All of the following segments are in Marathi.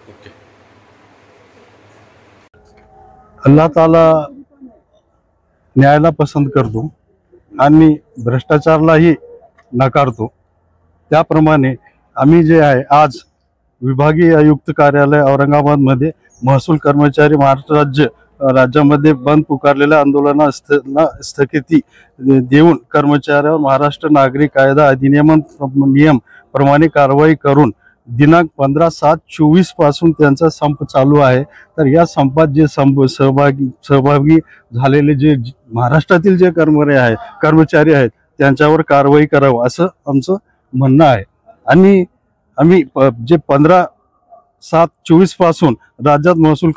ओके. अल्लाह ताला न्यायाला पसंत करतो आणि भ्रष्टाचारालाही नकारतो. त्याप्रमाणे आम्ही जे आहे आज विभागीय आयुक्त कार्यालय औरंगाबादमध्ये महसूल कर्मचारी महाराष्ट्र राज्यामध्ये बंद पुकारलेल्या आंदोलनाला स्थगिती देऊन कर्मचाऱ्यावर महाराष्ट्र नागरी कायदा नियम प्रमाणे कारवाई करून दिनांक 15/7/24 पासून त्यांचा संप चालू आहे. तर या संपात जे सहभागी झालेले जे महाराष्ट्रातील जे कर्मचारी आहेत त्यांच्यावर कारवाई करावं असं आमचं म्हणणं आहे. आणि आम्ही जे 15/7/24 पासून राज्यात महसूल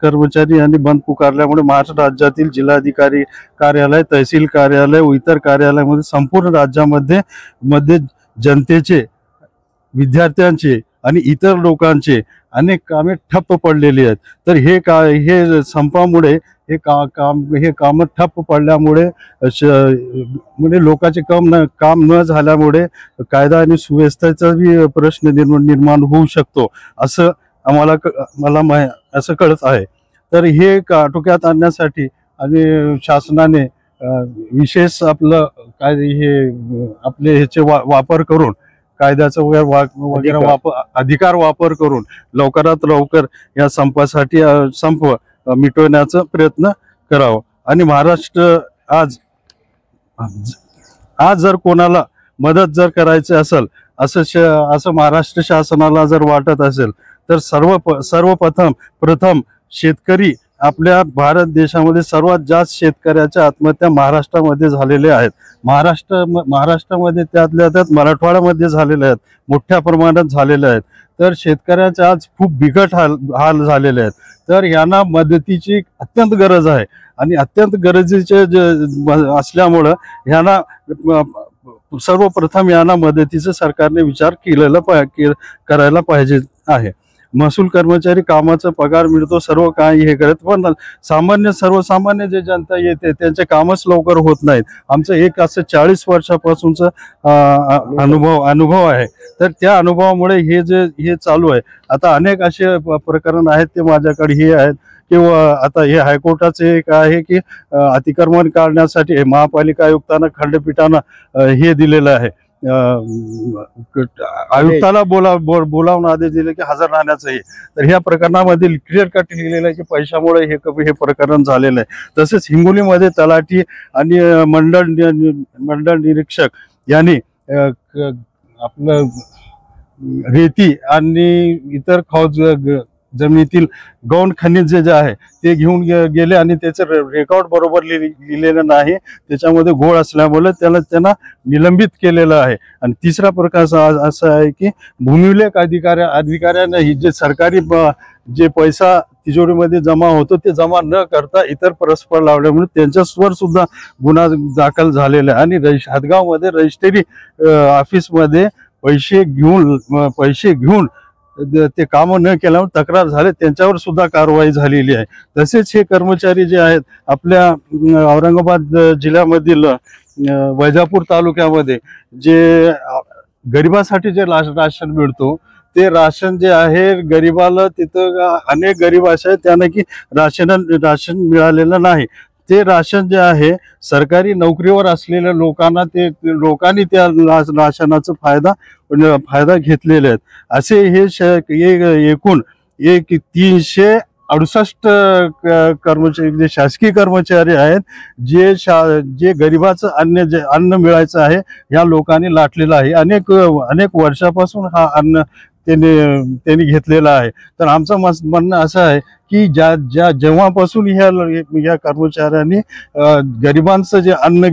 कर्मचारी यांनी बंद पुकारल्यामुळे महाराष्ट्र राज्यातील जिल्हाधिकारी कार्यालय, तहसील कार्यालय व इतर कार्यालयामध्ये संपूर्ण राज्यामध्ये जनतेचे, विद्यार्थ्यांचे आणि इतर लोकांचे अनेक कामे ठप्प पडलेली आहेत. तर हे संपामुळे हे काम ठप्प पडल्यामुळे म्हणजे लोकांचे काम न झाल्यामुळे कायदा आणि सुव्यवस्थेचा प्रश्न निर्माण होऊ शकतो असं मला असं कळत आहे. तर हे आटोक्यात आणण्यासाठी आणि शासनाने विशेष आपलं काय आपले ह्याचे वापर करून कायद्याचा वगैरे अधिकार वापर करून लवकरात लवकर या संपासाठी संप मिटवण्याचा प्रयत्न करावा. आणि महाराष्ट्र आज जर कोणाला मदत जर करायची असेल असं महाराष्ट्र शासनाला जर वाटत असेल तर प्रथम शेतकरी आपल्या भारत देशामध्ये सर्वात जास्त शेतकऱ्याच्या आत्महत्या महाराष्ट्रामध्ये झालेल्या आहेत. महाराष्ट्रामध्ये त्यातल्या त्यात मराठवाड्यामध्ये झालेल्या आहेत, मोठ्या प्रमाणात झालेल्या आहेत. तर शेतकऱ्याचे आज खूप बिकट हाल झालेले आहेत. तर यांना मदतीची अत्यंत गरज आहे आणि अत्यंत गरजेचे असल्यामुळं यांना सर्वप्रथम यांना मदतीचा सरकारने विचार करायला पाहिजे आहे. महसूल कर्मचारी कामाचा पगार मिळतो, सर्व काही हे करत, पण सर्वसामान्य जे जनता येते त्यांचे कामच लवकर होत नाहीत. आमचं एक असं 40 वर्षापासूनचा अनुभव आहे. तर त्या अनुभवामुळे हे चालू आहे. आता अनेक असे प्रकरण आहेत ते माझ्याकडे हे आहेत किंवा आता हे हायकोर्टाचे एक आहे की अतिक्रमण काढण्यासाठी महापालिका आयुक्तांना खंडपीठानं हे दिलेलं आहे, आयुक्ताला बोलावून आदेश दिले की हजर राहण्याचं आहे. तर ह्या प्रकरणामध्ये क्लिअर कट लिहिलेलं आहे की पैशामुळे हे प्रकरण झालेलं आहे. तसेच हिंगोलीमध्ये तलाठी आणि मंडळ निरीक्षक यांनी आपलं रेती आणि इतर जमिनीतील गौण खनिज जे आहे ते घेऊन गेले आणि त्याचं रेकॉर्ड बरोबर लिहिलेलं नाही, त्याच्यामध्ये घोळ असल्यामुळे त्यांना निलंबित केलेलं आहे. आणि तिसरा प्रकार असा आहे की भूमिलेख अधिकाऱ्यांना जे सरकारी जे पैसा तिजोरीमध्ये जमा होतो ते जमा न करता इतर परस्पर लावल्यामुळे त्यांच्यावर सुद्धा गुन्हा दाखल झालेला आहे. आणि हदगावमध्ये रजिस्ट्री ऑफिसमध्ये पैसे घेऊन ते काम न केल्यामुळे तक्रार झाले, त्यांच्यावर सुद्धा कारवाई झालेली आहे. तसेच हे कर्मचारी जे आहेत आपल्या औरंगाबाद जिल्ह्यामधील वैजापूर तालुक्यामध्ये जे गरिबासाठी जे राशन मिळतो ते राशन जे आहे गरिबाला तिथं अनेक गरीब असे आहेत त्यांना की राशन मिळालेलं नाही. ते राशन जे आहे सरकारी नोकरीवर असलेल्या लोकांनी त्या राशनाचा फायदा घेतलेले आहेत. असे हे एकूण 368 कर्मचारी जे शासकीय कर्मचारी आहेत जे गरिबाचं अन्न मिळायचं आहे या लोकांनी लाटलेलं आहे. अनेक वर्षापासून हा अन्न त्यांनी घेतलेला आहे. तर आमचं म्हणणं असं आहे की जेव्हापासून ह्या कर्मचाऱ्यांनी गरिबांचं जे अन्न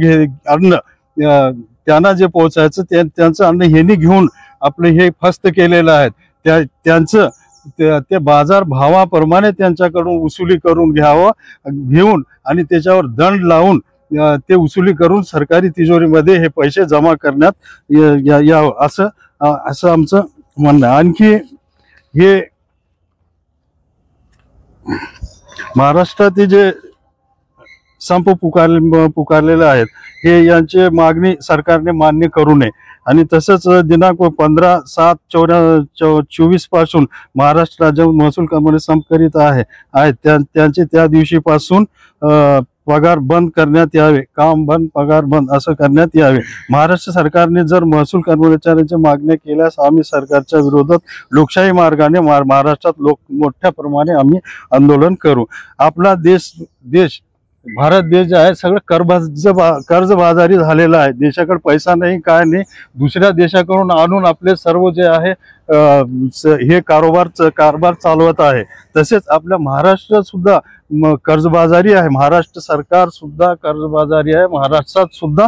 त्यांना जे पोहोचायचं त्यांचं अन्न ह्यांनी घेऊन आपलं हे फस्त केलेलं आहे. त्यांचं ते बाजार भावाप्रमाणे त्यांच्याकडून वसुली करून घेऊन आणि त्याच्यावर दंड लावून ते वसुली करून सरकारी तिजोरीमध्ये हे पैसे जमा करण्यात यावं असं आमचं म्हणणं. आणखी हे महाराष्ट्रातील जे संप पुकारलेले आहेत. हे यांची मागणी सरकारने मान्य करू नये. आणि तसंच दिनांक 15/7/24 पासून महाराष्ट्र राज्य महसूल कर्मचारी संप करीत आहेत त्यांचे त्या दिवशीपासून पगार बंद करण्यात यावे, काम बंद पगार बंद असं करण्यात यावे. महाराष्ट्र सरकारने जर महसूल कर्मचाऱ्यांच्या मागण्या केल्यास आम्ही सरकारच्या विरोधात लोकशाही मार्गाने महाराष्ट्रात मोठ्या प्रमाणे आम्ही आंदोलन करू. आपला देश भारत देश जे आहे सगळं कर्जबाजारी झालेला आहे. देशाकडे पैसा नाही, काय नाही, दुसऱ्या देशाकडून आणून आपले सर्व जे आहे हे कारभार चालवत आहे. तसेच आपल्या महाराष्ट्रात सुद्धा कर्जबाजारी आहे. महाराष्ट्र सरकार सुद्धा कर्जबाजारी आहे. महाराष्ट्रात सुद्धा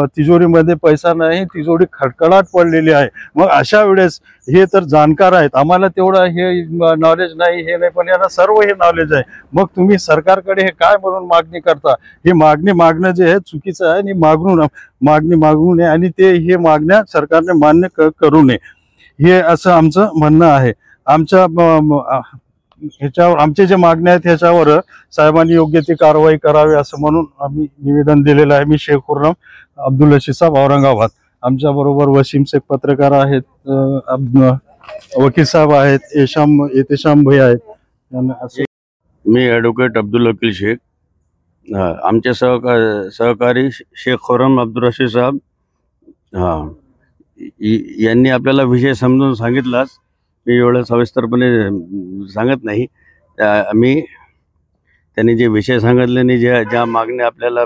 तिजोरीमध्ये पैसा नाही, तिजोरी खडखडाट पडलेली आहे. मग अशा वेळेस हे तर जाणकार आहेत, आम्हाला तेवढं हे नॉलेज नाही, हे नाही, पण यांना सर्व हे नॉलेज आहे. मग तुम्ही सरकारकडे हे काय म्हणून मागणी करता? हे मागणं जे आहे चुकीचं आहे आणि मागणी मागू नये आणि ते हे मागण्या सरकारने मान्य करू नये, हे असं आमचं म्हणणं आहे. आमचे जे मागण्या आहेत ह्याच्यावर साहेबांनी योग्य ती कारवाई करावी असं म्हणून आम्ही निवेदन दिलेलं आहे. मी शेख खुर्रम अब्दुल रशीद साहेब, औरंगाबाद. आमच्या बरोबर वसीम शेख पत्रकार आहेत, वकील साहेब आहेत, एतेशाम भाई आहेत. मी ॲडव्होकेट अब्दुल वकील शेख. आमचे सहकारी शेख खुर्रम अब्दुल रशीद साहेब यांनी आपल्याला विषय समजून सांगितलाच. मी एवढं सविस्तरपणे सांगत नाही. त्यांनी जे विषय सांगितले आणि ज्या मागण्या आपल्याला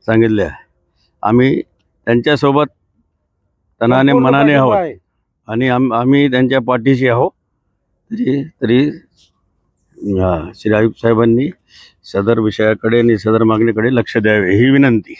सांगितल्या, आम्ही त्यांच्यासोबत तनाने मनाने आहोत आणि आम्ही त्यांच्या पाठीशी आहोत. तरी श्री आयुक्त साहेबांनी सदर विषयाकडे आणि सदर मागणीकडे लक्ष द्यावे ही विनंती.